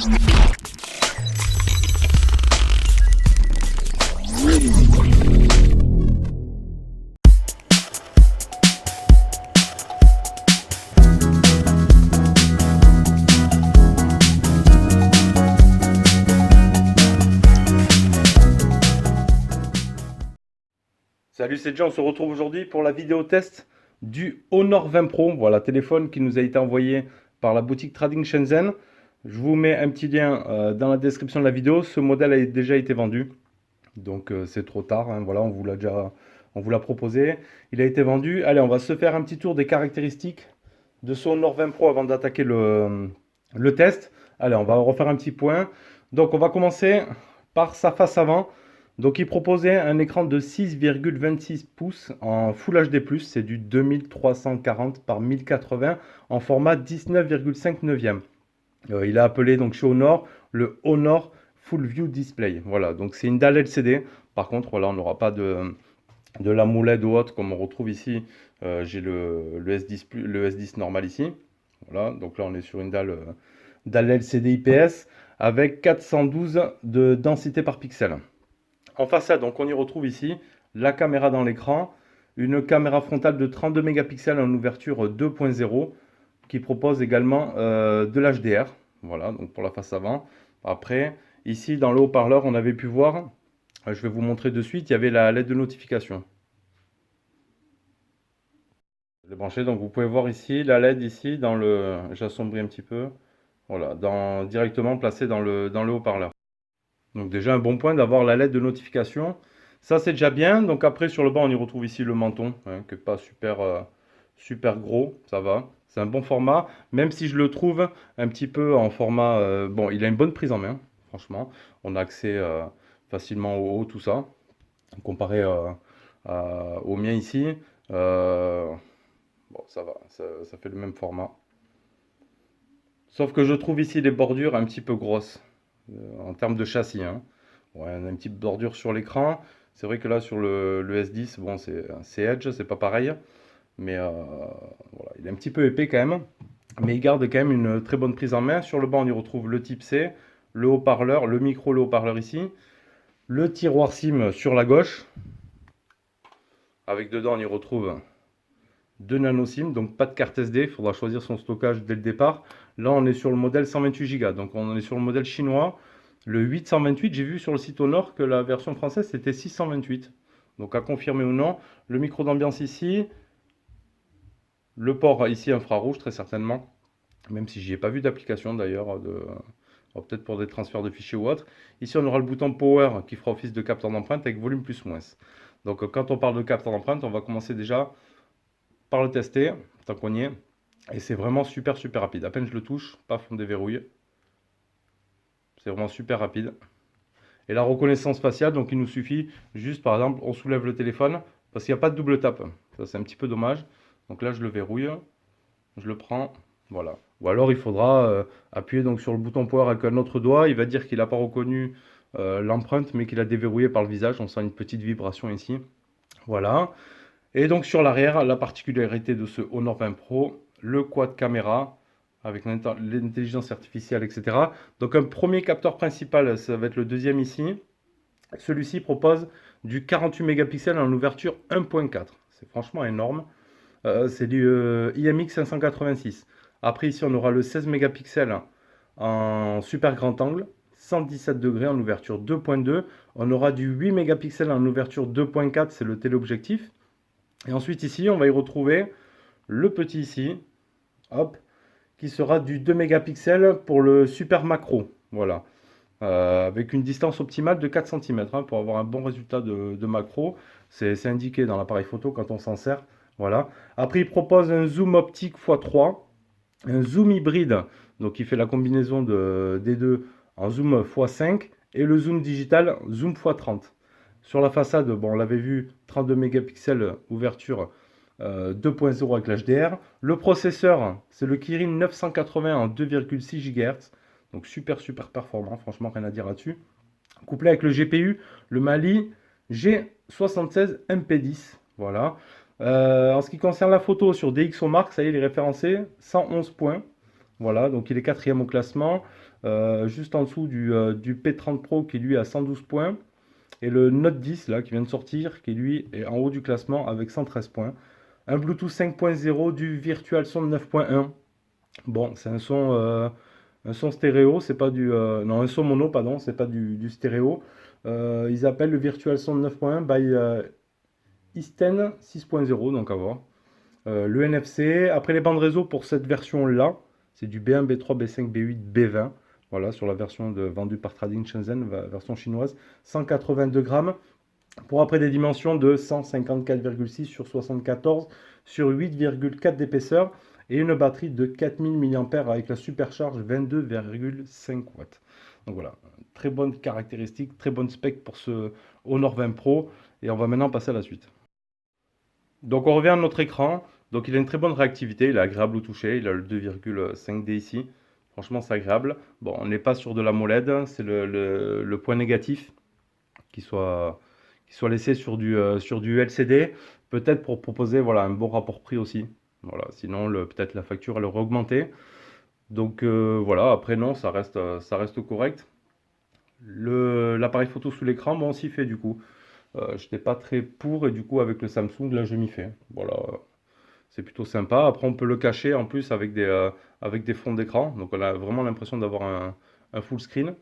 Salut, c'est John, on se retrouve aujourd'hui pour la vidéo test du Honor 20 Pro. Voilà, téléphone qui nous a été envoyé par la boutique Trading Shenzhen. Je vous mets un petit lien dans la description de la vidéo. Ce modèle a déjà été vendu, donc c'est trop tard, hein. Voilà, on vous l'a proposé. Il a été vendu. Allez, on va se faire un petit tour des caractéristiques de ce Honor 20 Pro avant d'attaquer le test. Allez, on va refaire un petit point. Donc, on va commencer par sa face avant. Donc, il proposait un écran de 6,26 pouces en Full HD+, c'est du 2340 par 1080 en format 19,5 neuvième. Il a appelé donc chez Honor le Honor Full View Display. Voilà, donc c'est une dalle LCD. Par contre, voilà, on n'aura pas de l'AMOLED ou autre comme on retrouve ici. J'ai le S10 normal ici. Voilà, donc là on est sur une dalle LCD IPS avec 412 de densité par pixel. En façade, donc on y retrouve ici la caméra dans l'écran, une caméra frontale de 32 mégapixels en ouverture 2.0 qui propose également de l'HDR. Voilà, donc pour la face avant. Après, ici dans le haut-parleur, on avait pu voir, je vais vous montrer de suite, il y avait la LED de notification. Je l'ai branché, donc vous pouvez voir ici la LED ici dans le, j'assombris un petit peu, voilà, directement placé dans le haut-parleur. Donc déjà un bon point d'avoir la LED de notification. Ça c'est déjà bien. Donc après sur le bas on y retrouve ici le menton, hein, qui n'est pas super gros, ça va. C'est un bon format, même si je le trouve un petit peu en format... bon, il a une bonne prise en main, franchement. On a accès facilement au haut, tout ça, comparé au mien ici. Bon, ça va, ça fait le même format. Sauf que je trouve ici les bordures un petit peu grosses, en termes de châssis, hein. Ouais, on a une petite bordure sur l'écran. C'est vrai que là, sur le S10, bon, c'est Edge, c'est pas pareil. Mais voilà, il est un petit peu épais quand même. Mais il garde quand même une très bonne prise en main. Sur le bas, on y retrouve le type C, le haut-parleur, le micro, le haut-parleur ici. Le tiroir SIM sur la gauche. Avec dedans, on y retrouve 2 nano SIM, donc pas de carte SD, il faudra choisir son stockage dès le départ. Là, on est sur le modèle 128 Go, donc on est sur le modèle chinois. Le 828, j'ai vu sur le site Honor que la version française c'était 628. Donc à confirmer ou non. Le micro d'ambiance ici. Le port ici infrarouge très certainement. Même si j'y ai pas vu d'application d'ailleurs. Peut-être pour des transferts de fichiers ou autre. Ici on aura le bouton Power qui fera office de capteur d'empreinte avec volume plus moins. Donc quand on parle de capteur d'empreinte, on va commencer déjà par le tester, tant qu'on y est. Et c'est vraiment super rapide. À peine je le touche, paf, on déverrouille. C'est vraiment super rapide. Et la reconnaissance faciale, donc il nous suffit juste, par exemple, on soulève le téléphone, parce qu'il n'y a pas de double tape. Ça, c'est un petit peu dommage. Donc là, je le verrouille, je le prends, voilà. Ou alors, il faudra appuyer donc, sur le bouton Power avec un autre doigt. Il va dire qu'il n'a pas reconnu l'empreinte, mais qu'il a déverrouillé par le visage. On sent une petite vibration ici. Voilà. Et donc sur l'arrière, la particularité de ce Honor 20 Pro, le quad caméra avec l'intelligence artificielle, etc. Donc un premier capteur principal, ça va être le deuxième ici. Celui-ci propose du 48 mégapixels en ouverture 1.4. C'est franchement énorme. C'est du IMX 586. Après ici, on aura le 16 mégapixels en super grand angle. 117 degrés en ouverture 2.2. On aura du 8 mégapixels en ouverture 2.4, c'est le téléobjectif. Et ensuite ici, on va y retrouver le petit ici, hop, qui sera du 2 mégapixels pour le super macro. Voilà. Avec une distance optimale de 4 cm hein, pour avoir un bon résultat de macro. C'est indiqué dans l'appareil photo quand on s'en sert. Voilà. Après, il propose un zoom optique x3, un zoom hybride, donc il fait la combinaison des deux en zoom x5 et le zoom digital zoom x30. Sur la façade, bon, on l'avait vu, 32 mégapixels ouverture 2.0 avec l'HDR. Le processeur, c'est le Kirin 980 en 2,6 GHz. Donc super performant, franchement rien à dire là-dessus. Couplé avec le GPU, le Mali G76 MP10. Voilà. En ce qui concerne la photo sur DxOMark, ça y est, il est référencé 111 points. Voilà, donc il est quatrième au classement. juste en dessous du P30 Pro qui lui a 112 points. Et le Note 10 là qui vient de sortir, qui lui est en haut du classement avec 113 points. Un Bluetooth 5.0, du Virtual Sound 9.1. Bon, c'est un son stéréo, c'est pas du. Non, un son mono, pardon, c'est pas du stéréo. Ils appellent le Virtual Sound 9.1 by Isten 6.0, donc à voir. Le NFC, après les bandes réseau pour cette version-là, c'est du B1, B3, B5, B8, B20. Voilà, sur la version vendue par Trading Shenzhen, version chinoise, 182 grammes. Pour après des dimensions de 154,6 sur 74 sur 8,4 d'épaisseur et une batterie de 4000 mAh avec la supercharge 22,5 watts. Donc voilà, très bonne caractéristique, très bonne spec pour ce Honor 20 Pro. Et on va maintenant passer à la suite. Donc on revient à notre écran. Donc il a une très bonne réactivité, il est agréable au toucher, il a le 2,5D ici. Franchement c'est agréable. Bon, on n'est pas sur de la MOLED, c'est le point négatif qui soit laissé sur du LCD, peut-être pour proposer voilà, un bon rapport prix aussi. Voilà, sinon peut-être la facture elle aurait augmenté. Donc voilà, après non, ça reste correct. L'appareil photo sous l'écran, bon, on s'y fait du coup. Je n'étais pas très pour et du coup avec le Samsung, là je m'y fais. Voilà, c'est plutôt sympa. Après on peut le cacher en plus avec des fonds d'écran. Donc on a vraiment l'impression d'avoir un full screen.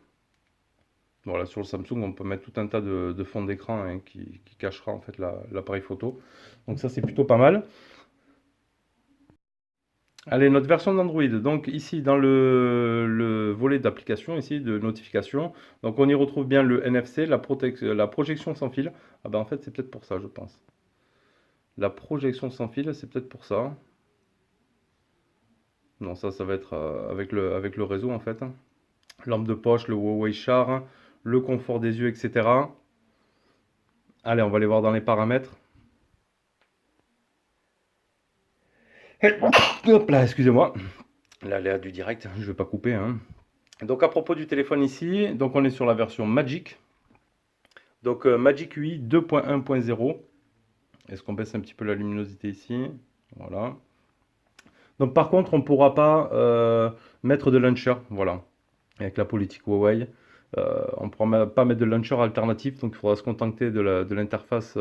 Voilà, sur le Samsung, on peut mettre tout un tas de fonds d'écran hein, qui cachera en fait l'appareil photo. Donc ça, c'est plutôt pas mal. Allez, notre version d'Android. Donc ici, dans le volet d'application, ici, de notification, donc on y retrouve bien le NFC, la projection sans fil. Ah ben en fait, c'est peut-être pour ça, je pense. La projection sans fil, c'est peut-être pour ça. Non, ça va être avec le réseau en fait. Lampe de poche, le Huawei Char, le confort des yeux, etc. Allez, on va aller voir dans les paramètres. Hop là, excusez-moi. L'aléa du direct, je ne vais pas couper, hein. Donc à propos du téléphone ici, donc on est sur la version Magic. Donc Magic UI 2.1.0. Est-ce qu'on baisse un petit peu la luminosité ici? Voilà. Donc par contre, on ne pourra pas mettre de launcher, voilà, avec la politique Huawei. On ne pourra pas mettre de launcher alternatif, donc il faudra se contenter de l'interface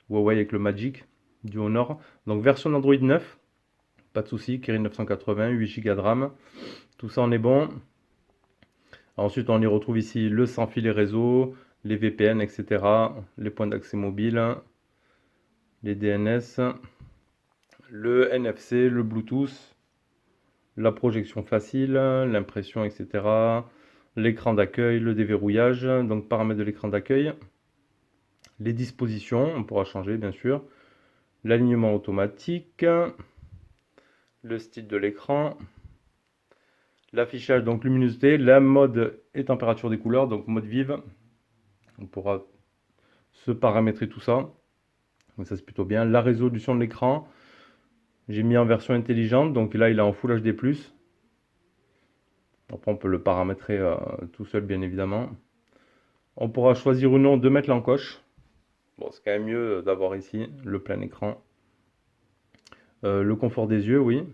Huawei avec le Magic du Honor. Donc version Android 9. Pas de souci, Kirin 980, 8 Go de RAM, tout ça on est bon. Ensuite on y retrouve ici le sans fil et réseau, les VPN, etc. Les points d'accès mobile, les DNS, le NFC, le Bluetooth, la projection facile, l'impression, etc. L'écran d'accueil, le déverrouillage, donc paramètres de l'écran d'accueil, les dispositions, on pourra changer bien sûr, l'alignement automatique, le style de l'écran, l'affichage, donc luminosité, la mode et température des couleurs, donc mode vive. On pourra se paramétrer tout ça. Donc ça c'est plutôt bien. La résolution de l'écran, j'ai mis en version intelligente, donc là il est en Full HD+. Après on peut le paramétrer tout seul bien évidemment. On pourra choisir ou non de mettre l'encoche. Bon, c'est quand même mieux d'avoir ici le plein écran. Le confort des yeux, oui.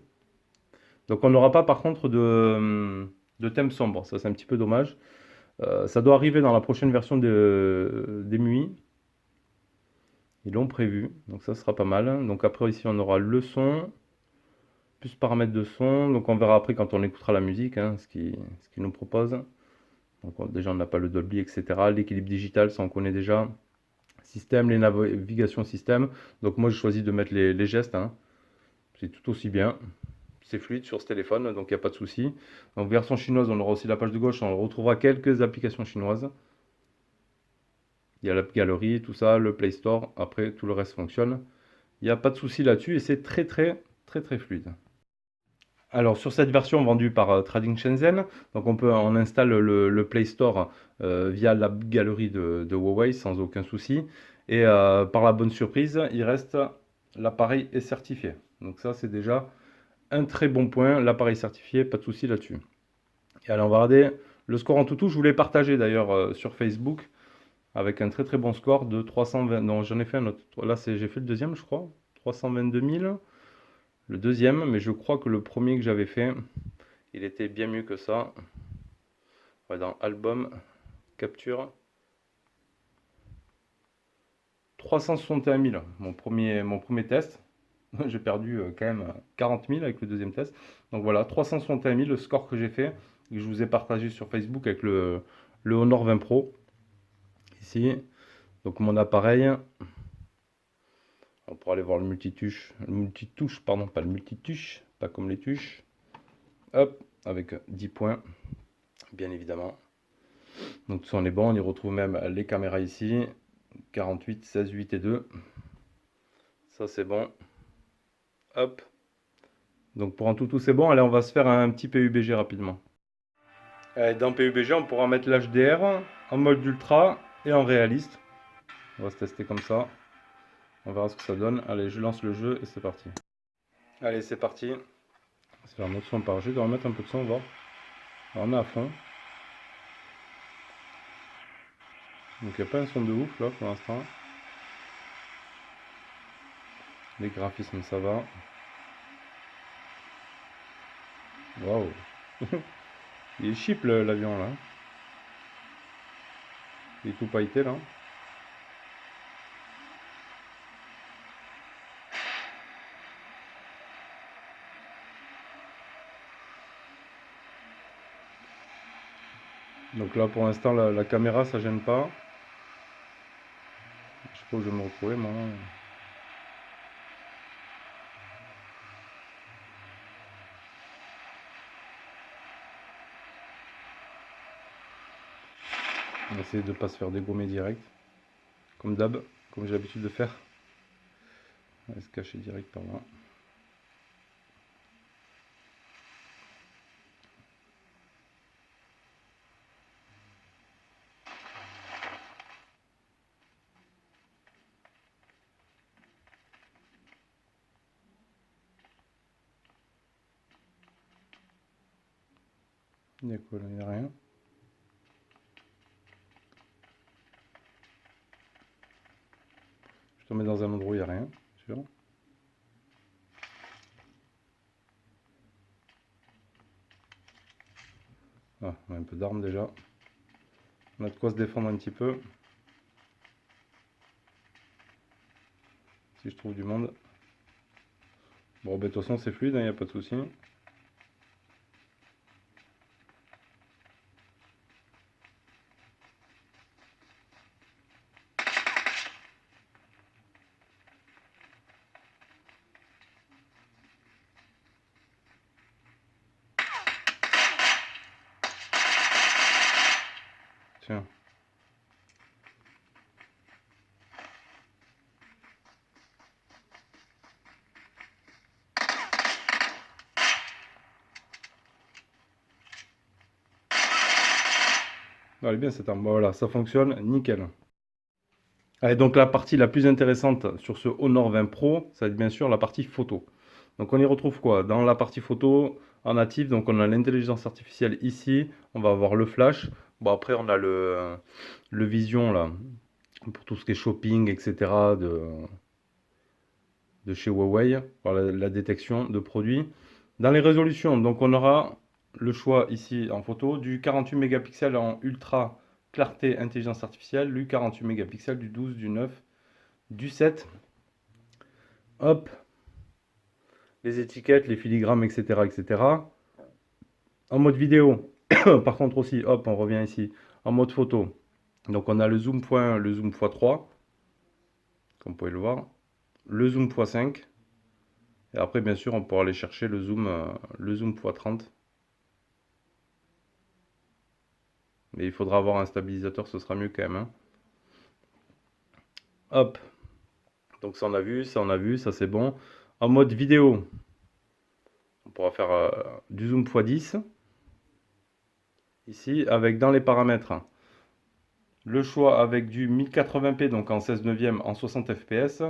Donc on n'aura pas par contre de thème sombre, ça c'est un petit peu dommage. Ça doit arriver dans la prochaine version des MUI. Ils l'ont prévu, donc ça sera pas mal. Donc après ici on aura le son, plus paramètres de son. Donc on verra après quand on écoutera la musique, hein, ce qu'ils nous proposent. Donc déjà on n'a pas le Dolby, etc. L'équilibre digital, ça on connaît déjà. Système, les navigations système. Donc moi je choisis de mettre les gestes, hein. C'est tout aussi bien. C'est fluide sur ce téléphone, donc il n'y a pas de souci. Donc version chinoise, on aura aussi la page de gauche, on retrouvera quelques applications chinoises. Il y a la galerie, tout ça, le Play Store. Après, tout le reste fonctionne. Il n'y a pas de souci là-dessus et c'est très, très, très, très fluide. Alors, sur cette version vendue par Trading Shenzhen, donc on installe le Play Store via la galerie de Huawei sans aucun souci. Et par la bonne surprise, l'appareil est certifié. Donc ça, c'est déjà un très bon point. L'appareil certifié, pas de souci là-dessus. Et allez, on va regarder le score en tout. Je voulais partager d'ailleurs sur Facebook avec un très très bon score de 320. Non, j'en ai fait un autre. Là, j'ai fait le deuxième, je crois. 322 000. Le deuxième, mais je crois que le premier que j'avais fait, il était bien mieux que ça. On va dans album, capture. 361 000, mon premier test. J'ai perdu quand même 40 000 avec le deuxième test. Donc voilà, 361 000 le score que j'ai fait, que je vous ai partagé sur Facebook avec le Honor 20 Pro. Ici, donc mon appareil. On pourra aller voir le multitouche, pardon, pas le multitouche, pas comme les tuches. Hop, avec 10 points, bien évidemment. Donc tout ça on est bon, on y retrouve même les caméras ici. 48, 16, 8 et 2. Ça c'est bon. Hop. Donc pour un tout c'est bon. Allez, on va se faire un petit PUBG rapidement. Allez, dans PUBG, on pourra mettre l'HDR en mode ultra et en réaliste. On va se tester comme ça. On verra ce que ça donne. Allez, je lance le jeu et c'est parti. Allez, c'est parti. On va se faire un autre son par jeu. On va remettre un peu de son, on va voir. Alors, on est à fond. Donc il n'y a pas un son de ouf là pour l'instant. Les graphismes ça va. Waouh. Il est cheap l'avion là. Il est tout pailleté là. Donc là pour l'instant la caméra ça gêne pas. Je sais pas où je vais me retrouver moi. On va essayer de ne pas se faire dégommer direct. Comme d'hab, comme j'ai l'habitude de faire. On va se cacher direct par là. Il y a quoi là? Il n'y a rien. Je te mets dans un endroit où il n'y a rien, sûr. Ah, on a un peu d'armes déjà. On a de quoi se défendre un petit peu. Si je trouve du monde. Bon, ben, de toute façon, c'est fluide, il n'y a pas de souci. Tiens. Elle est bien cette arme. Voilà, ça fonctionne, nickel. Allez, donc la partie la plus intéressante sur ce Honor 20 Pro, ça va être bien sûr la partie photo. Donc on y retrouve quoi? Dans la partie photo en natif, donc on a l'intelligence artificielle ici, on va avoir le flash. Bon après on a le vision là, pour tout ce qui est shopping, etc. de chez Huawei, pour la détection de produits. Dans les résolutions, donc on aura le choix ici en photo du 48 mégapixels en ultra clarté intelligence artificielle, du 48 mégapixels, du 12, du 9, du 7. Hop, les étiquettes, les filigrammes, etc. etc. En mode vidéo, par contre aussi, hop, on revient ici, en mode photo. Donc on a le zoom le zoom x3, comme vous pouvez le voir, le zoom x5, et après bien sûr on pourra aller chercher le zoom x30. Mais il faudra avoir un stabilisateur, ce sera mieux quand même, hein. Hop, donc ça on a vu, ça on a vu, ça c'est bon. En mode vidéo, on pourra faire du zoom x10. Ici, avec dans les paramètres, le choix avec du 1080p, donc en 16 neuvième en 60 fps,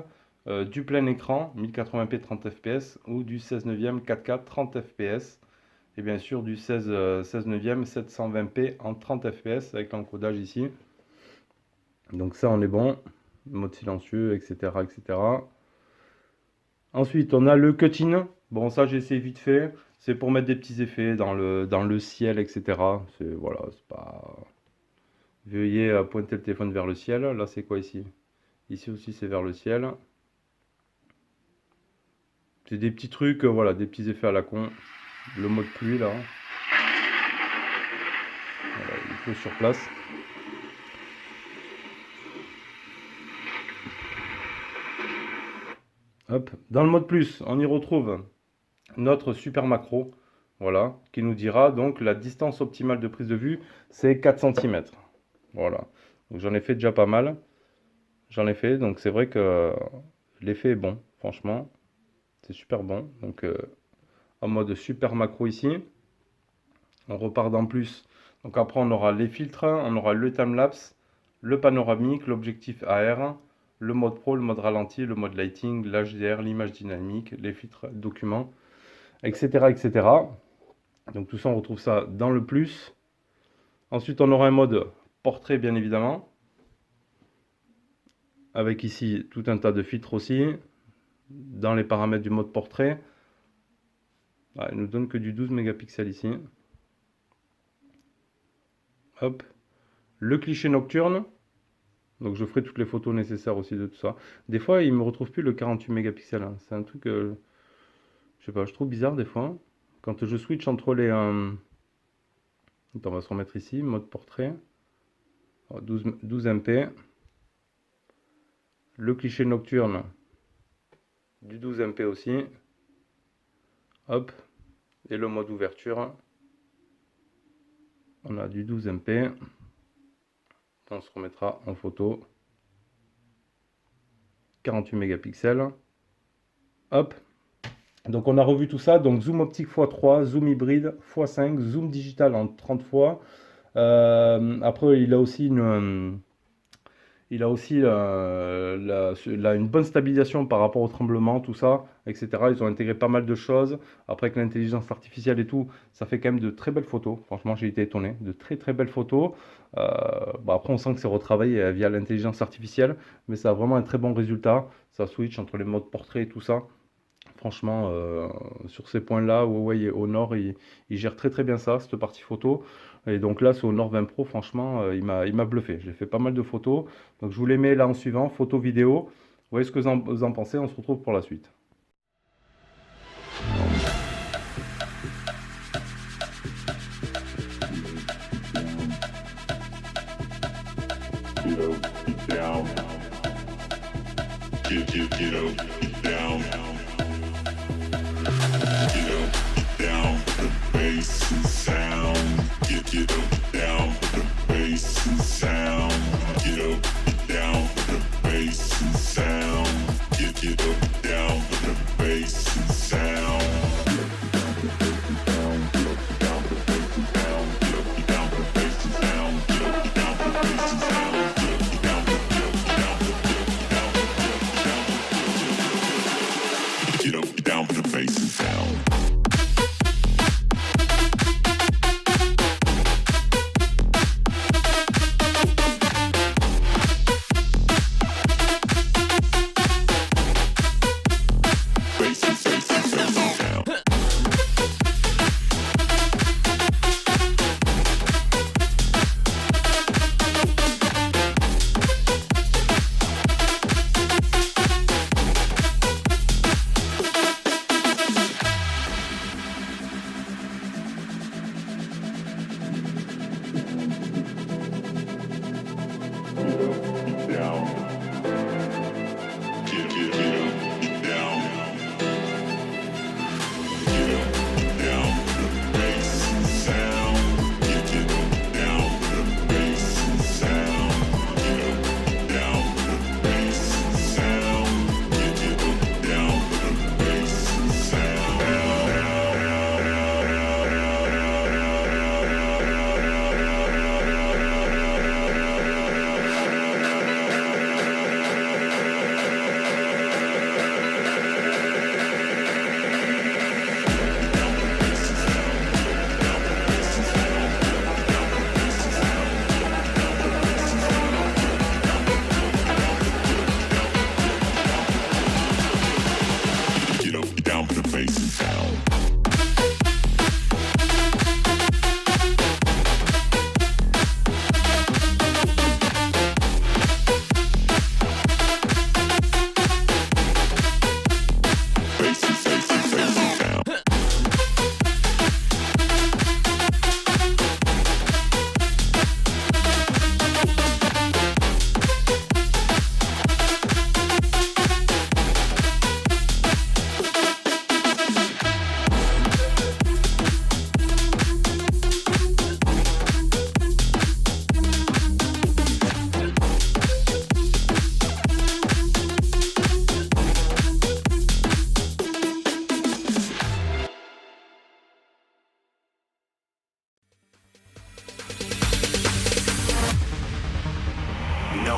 du plein écran 1080p 30 fps ou du 16 neuvième 4K 30 fps. Et bien sûr du 16 neuvième 720p en 30 fps avec l'encodage ici. Donc ça on est bon, mode silencieux, etc. etc. Ensuite on a le cutting. Bon ça j'ai essayé vite fait. C'est pour mettre des petits effets dans le ciel, etc. C'est, voilà, c'est pas... Veuillez pointer le téléphone vers le ciel. Là, c'est quoi ici? Ici aussi, c'est vers le ciel. C'est des petits trucs, voilà, des petits effets à la con. Le mode pluie, là. Voilà, il faut sur place. Hop. Dans le mode plus, on y retrouve notre super macro, voilà, qui nous dira donc la distance optimale de prise de vue, c'est 4 cm. Voilà. Donc j'en ai fait déjà pas mal. J'en ai fait, donc c'est vrai que l'effet est bon, franchement. C'est super bon. Donc en mode super macro ici. On repart dans plus. Donc après on aura les filtres, on aura le timelapse, le panoramique, l'objectif AR, le mode pro, le mode ralenti, le mode lighting, l'HDR, l'image dynamique, les filtres documents, etc., etc. Donc tout ça, on retrouve ça dans le plus. Ensuite, on aura un mode portrait, bien évidemment. Avec ici tout un tas de filtres aussi. Dans les paramètres du mode portrait. Ah, il nous donne que du 12 mégapixels ici. Hop. Le cliché nocturne. Donc je ferai toutes les photos nécessaires aussi de tout ça. Des fois, il ne me retrouve plus le 48 mégapixels. Hein. C'est un truc, je sais pas, je trouve bizarre des fois. Quand je switch entre les... Attends, on va se remettre ici, mode portrait. 12 MP. Le cliché nocturne, du 12 MP aussi. Hop. Et le mode ouverture. On a du 12 MP. On se remettra en photo. 48 mégapixels. Hop. Donc on a revu tout ça. Donc zoom optique x3, zoom hybride x5, zoom digital en 30 fois. Après, il a aussi une bonne stabilisation par rapport au tremblement, tout ça, etc. Ils ont intégré pas mal de choses. Après, avec l'intelligence artificielle et tout, ça fait quand même de très belles photos. Franchement, j'ai été étonné. De très très belles photos. Après, on sent que c'est retravaillé via l'intelligence artificielle, mais ça a vraiment un très bon résultat. Ça switch entre les modes portrait et tout ça. Franchement, sur ces points-là, Huawei Honor, il gère très très bien ça, cette partie photo. Et donc là, ce Honor 20 Pro, franchement, il m'a bluffé. J'ai fait pas mal de photos. Donc je vous les mets là en suivant, photo, vidéo. Vous voyez ce que vous en pensez, on se retrouve pour la suite.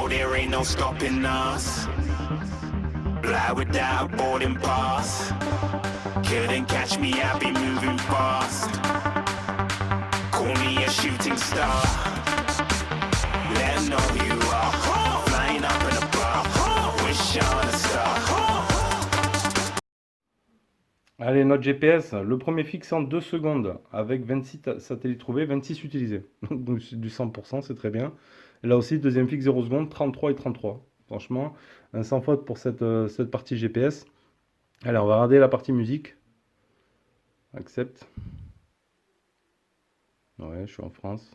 there ain't no stopping us. Fly without boarding pass. Couldn't catch me, I'll be moving fast. Call me a shooting star. Let 'em know who you are. Flying up in a bar. Wish on a star. Allez, notre GPS, le premier fixe en 2 secondes, avec 26 satellites trouvés, 26 utilisés. Donc c'est du 100%, c'est très bien. Et là aussi, deuxième fixe 0 secondes, 33 et 33. Franchement, un sans faute pour cette partie GPS. Allez, on va regarder la partie musique. Accepte. Ouais, je suis en France.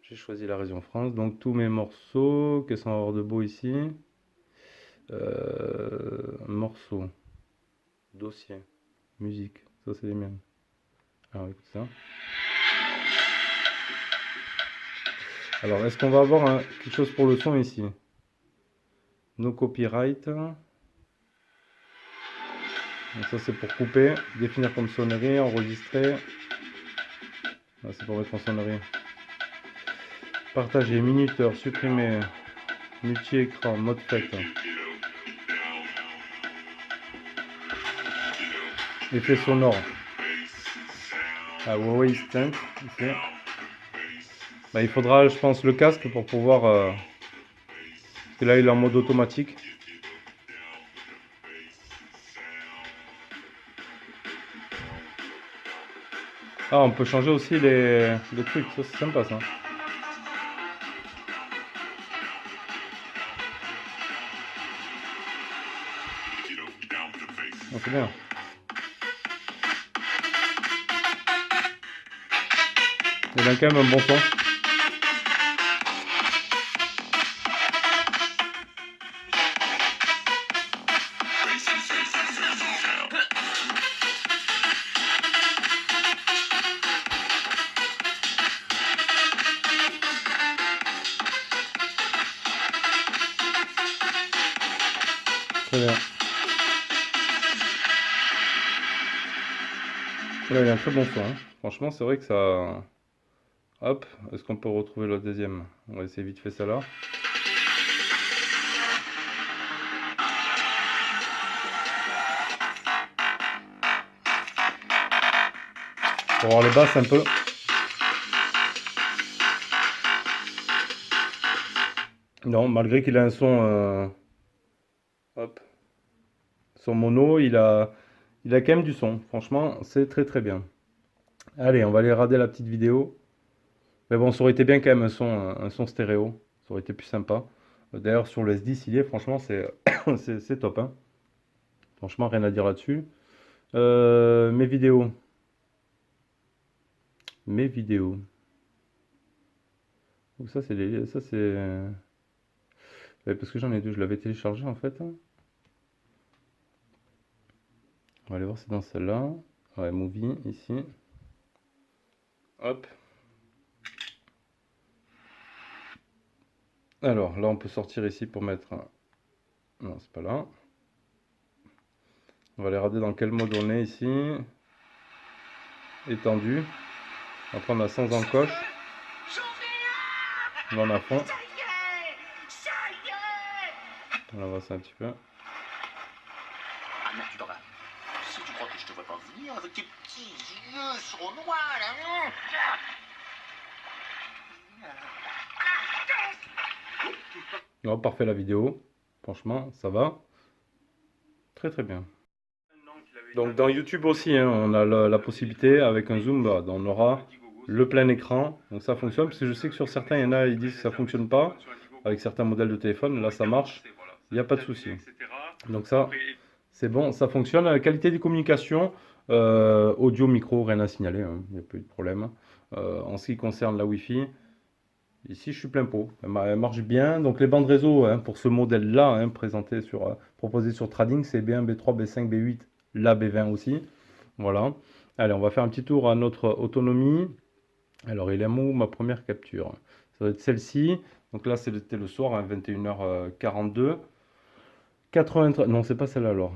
J'ai choisi la région France. Donc tous mes morceaux, qu'est-ce qu'on va avoir de beau ici? Morceaux. Dossier. Musique. Ça, c'est les miennes. Alors, écoute ça. Alors, est-ce qu'on va avoir quelque chose pour le son ici? No copyright. Donc ça, c'est pour couper. Définir comme sonnerie, enregistrer. Là, c'est pour mettre en sonnerie. Partager, minuteur, supprimer. Multi-écran, mode fête. Effet sonore. Ah, Huawei Instant. Okay. Bah, il faudra, je pense, le casque pour pouvoir... parce que là, il est en mode automatique. Ah, on peut changer aussi les trucs. Ça, c'est sympa, ça. Oh, c'est bien. Il a quand même un bon son. Très bien. Là, il a un très bon son, hein. Franchement, c'est vrai que ça... Hop, est-ce qu'on peut retrouver le deuxième? On va essayer vite fait ça là. Pour voir les basses un peu. Non, malgré qu'il a un son... hop. Son mono, il a quand même du son. Franchement, c'est très très bien. Allez, on va aller regarder la petite vidéo. Mais bon, ça aurait été bien quand même un son stéréo. Ça aurait été plus sympa. D'ailleurs, sur le S10, il est, franchement, c'est c'est top, hein. Franchement, rien à dire là-dessus. Mes vidéos. Mes vidéos. Donc ça, c'est les... Ça, c'est... ouais, parce que j'en ai deux, je l'avais téléchargé en fait, hein. On va aller voir, c'est dans celle-là. Ouais, Movie, ici. Hop. Alors, là, on peut sortir ici pour mettre... Non, c'est pas là. On va aller regarder dans quel mode on est ici. Étendu. Après, on a sans encoche. Là, on a fond. On va voir ça un petit peu. Si tu crois que je te vois pas venir avec tes petits yeux sournois là. Oh, parfait la vidéo. Franchement, ça va. Très très bien. Donc dans YouTube aussi, hein, on a la possibilité avec un zoom, bah, on aura le plein écran. Donc ça fonctionne, parce que je sais que sur certains, il y en a, ils disent que ça fonctionne pas. Avec certains modèles de téléphone, là ça marche. Il n'y a pas de souci. Donc ça, c'est bon, ça fonctionne. La qualité des communications, audio, micro, rien à signaler, hein, il n'y a pas eu de problème. En ce qui concerne la Wi-Fi, ici je suis plein pot, elle marche bien. Donc les bandes réseau, hein, pour ce modèle-là, hein, proposé sur Trading, c'est B1, B3, B5, B8, la B20 aussi. Voilà. Allez, on va faire un petit tour à notre autonomie. Alors il est où ma première capture? Ça va être celle-ci. Donc là c'était le soir, hein, 21h42. 93, non c'est pas celle-là alors.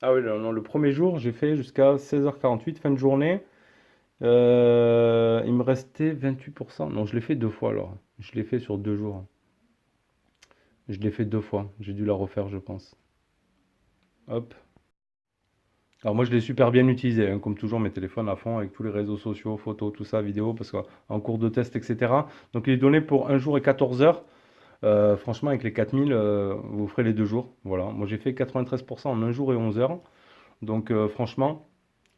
Ah oui, non, le premier jour, j'ai fait jusqu'à 16h48, fin de journée. Il me restait 28%. Non, je l'ai fait deux fois alors. Je l'ai fait sur 2 jours. Je l'ai fait 2 fois. J'ai dû la refaire, je pense. Hop. Alors moi je l'ai super bien utilisé, hein, comme toujours mes téléphones à fond avec tous les réseaux sociaux, photos, tout ça, vidéo, parce qu'en cours de test, etc. Donc il est donné pour 1 jour et 14 heures. Franchement avec les 4000, vous ferez les 2 jours. Voilà, moi j'ai fait 93% en 1 jour et 11 heures. Donc franchement,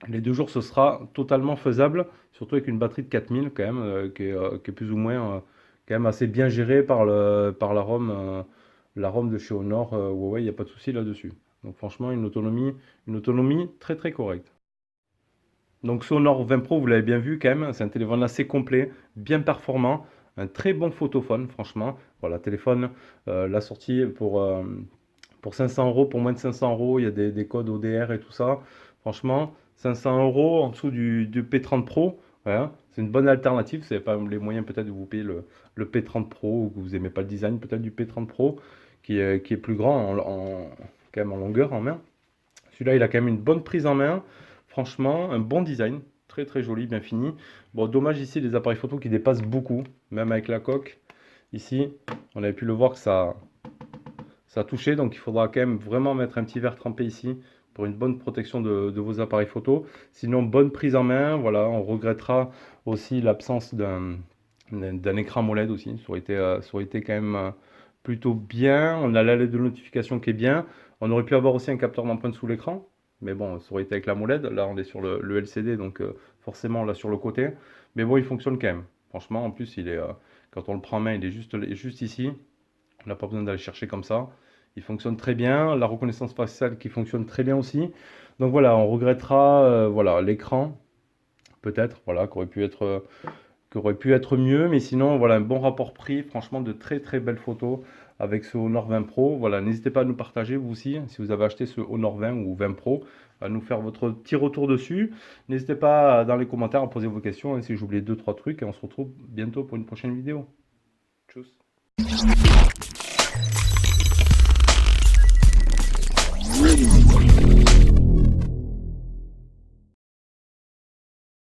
les 2 jours ce sera totalement faisable, surtout avec une batterie de 4000 quand même, qui est plus ou moins quand même assez bien gérée par la ROM de chez Honor, Huawei, il n'y a pas de souci là-dessus. Donc franchement, une autonomie très très correcte. Donc ce Honor 20 Pro, vous l'avez bien vu quand même, c'est un téléphone assez complet, bien performant, un très bon photophone, franchement. Voilà, téléphone, la sortie pour 500 euros, pour moins de 500 euros, il y a des codes ODR et tout ça. Franchement, 500 euros en dessous du P30 Pro, hein, c'est une bonne alternative. Si vous n'avez pas les moyens peut-être de vous payer le P30 Pro ou que vous n'aimez pas le design peut-être du P30 Pro qui est plus grand quand même en longueur en main. Celui-là, il a quand même une bonne prise en main. Franchement, un bon design. Très très joli, bien fini. Bon, dommage ici, les appareils photo qui dépassent beaucoup, même avec la coque. Ici, on avait pu le voir que ça a touché, donc il faudra quand même vraiment mettre un petit verre trempé ici pour une bonne protection de vos appareils photo. Sinon, bonne prise en main. Voilà, on regrettera aussi l'absence d'un écran AMOLED aussi. Ça aurait été quand même plutôt bien. On a la LED de notification qui est bien. On aurait pu avoir aussi un capteur d'empreinte sous l'écran. Mais bon, ça aurait été avec la AMOLED. Là, on est sur le LCD, donc forcément là sur le côté. Mais bon, il fonctionne quand même. Franchement, en plus, quand on le prend en main, il est juste ici. On n'a pas besoin d'aller chercher comme ça. Il fonctionne très bien. La reconnaissance faciale qui fonctionne très bien aussi. Donc voilà, on regrettera voilà, l'écran, peut-être, voilà, qui aurait pu être mieux. Mais sinon, voilà, un bon rapport prix. Franchement, de très très belles photos avec ce Honor 20 Pro. Voilà, n'hésitez pas à nous partager, vous aussi, si vous avez acheté ce Honor 20 ou 20 Pro, à nous faire votre petit retour dessus. N'hésitez pas dans les commentaires à poser vos questions, hein, si j'ai oublié 2-3 trucs. Et on se retrouve bientôt pour une prochaine vidéo. Tchuss.